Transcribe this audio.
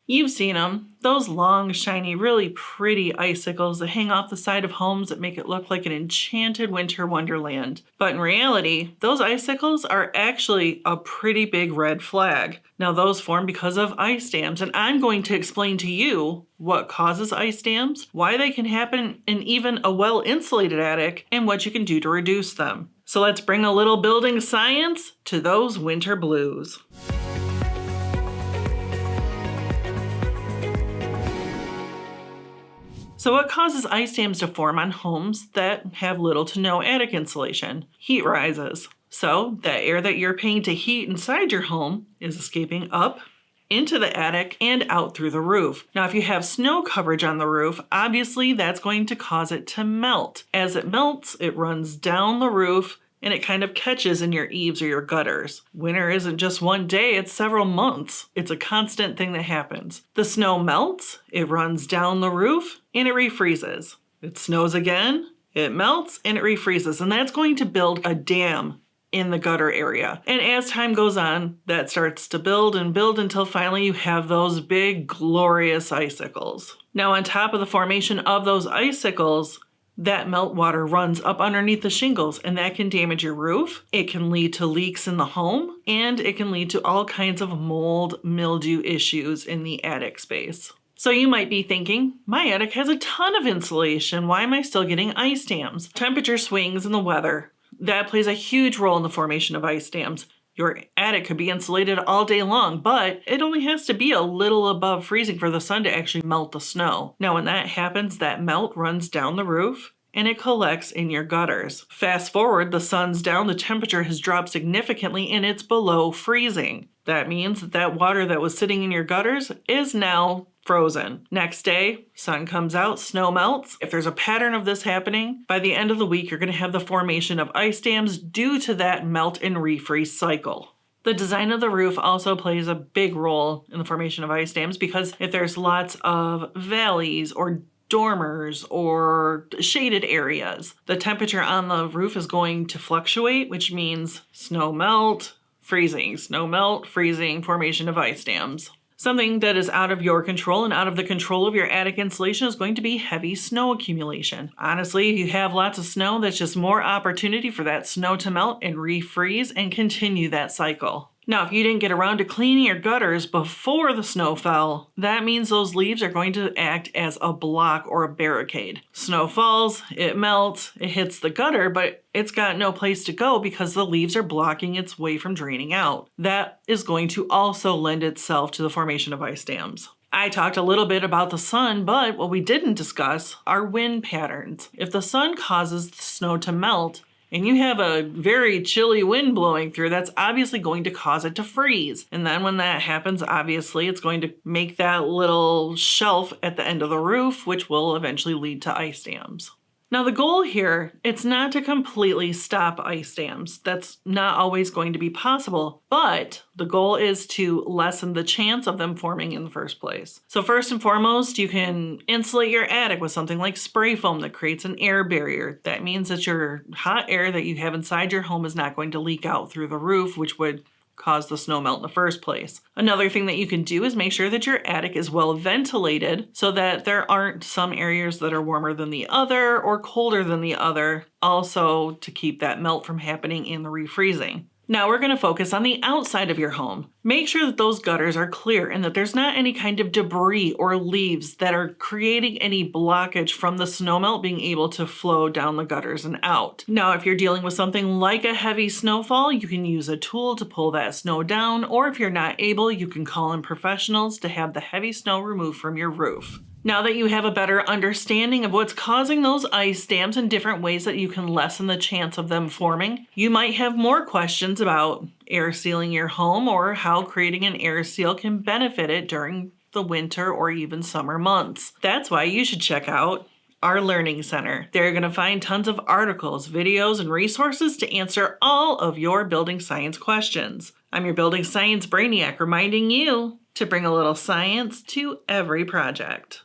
You've seen them, those long, shiny, really pretty icicles that hang off the side of homes that make it look like an enchanted winter wonderland. But in reality, those icicles are actually a pretty big red flag. Now those form because of ice dams, and I'm going to explain to you what causes ice dams, why they can happen in even a well-insulated attic, and what you can do to reduce them. So let's bring a little building science to those winter blues. So what causes ice dams to form on homes that have little to no attic insulation? Heat rises. So the air that you're paying to heat inside your home is escaping up into the attic and out through the roof. Now, if you have snow coverage on the roof, obviously that's going to cause it to melt. As it melts, it runs down the roof and it kind of catches in your eaves or your gutters. Winter isn't just one day, it's several months. It's a constant thing that happens. The snow melts, it runs down the roof, and it refreezes. It snows again, it melts, and it refreezes. And that's going to build a dam in the gutter area. And as time goes on, that starts to build and build until finally you have those big, glorious icicles. Now, on top of the formation of those icicles, that meltwater runs up underneath the shingles, and that can damage your roof. It can lead to leaks in the home, and it can lead to all kinds of mold, mildew issues in the attic space. So you might be thinking, my attic has a ton of insulation. Why am I still getting ice dams? Temperature swings and the weather, that plays a huge role in the formation of ice dams. Your attic could be insulated all day long, but it only has to be a little above freezing for the sun to actually melt the snow. Now, when that happens, that melt runs down the roof and it collects in your gutters. Fast forward, the sun's down, the temperature has dropped significantly and it's below freezing. That means that water that was sitting in your gutters is now frozen. Next day, sun comes out, snow melts. If there's a pattern of this happening, by the end of the week, you're going to have the formation of ice dams due to that melt and refreeze cycle. The design of the roof also plays a big role in the formation of ice dams because if there's lots of valleys or dormers or shaded areas, the temperature on the roof is going to fluctuate, which means snow melt, freezing, snow melt, freezing, formation of ice dams. Something that is out of your control and out of the control of your attic insulation is going to be heavy snow accumulation. Honestly, if you have lots of snow, that's just more opportunity for that snow to melt and refreeze and continue that cycle. Now, if you didn't get around to cleaning your gutters before the snow fell, that means those leaves are going to act as a block or a barricade. Snow falls, it melts, it hits the gutter, but it's got no place to go because the leaves are blocking its way from draining out. That is going to also lend itself to the formation of ice dams. I talked a little bit about the sun, but what we didn't discuss are wind patterns. If the sun causes the snow to melt, and you have a very chilly wind blowing through, that's obviously going to cause it to freeze. And then when that happens, obviously it's going to make that little shelf at the end of the roof, which will eventually lead to ice dams. Now the goal here, it's not to completely stop ice dams. That's not always going to be possible, but the goal is to lessen the chance of them forming in the first place. So first and foremost, you can insulate your attic with something like spray foam that creates an air barrier. That means that your hot air that you have inside your home is not going to leak out through the roof, which would cause the snow melt in the first place. Another thing that you can do is make sure that your attic is well ventilated so that there aren't some areas that are warmer than the other or colder than the other, also to keep that melt from happening in the refreezing. Now we're going to focus on the outside of your home. Make sure that those gutters are clear and that there's not any kind of debris or leaves that are creating any blockage from the snowmelt being able to flow down the gutters and out. Now, if you're dealing with something like a heavy snowfall, you can use a tool to pull that snow down, or if you're not able, you can call in professionals to have the heavy snow removed from your roof. Now that you have a better understanding of what's causing those ice dams and different ways that you can lessen the chance of them forming, you might have more questions about air sealing your home or how creating an air seal can benefit it during the winter or even summer months. That's why you should check out our Learning Center. There you're going to find tons of articles, videos, and resources to answer all of your building science questions. I'm your building science brainiac reminding you to bring a little science to every project.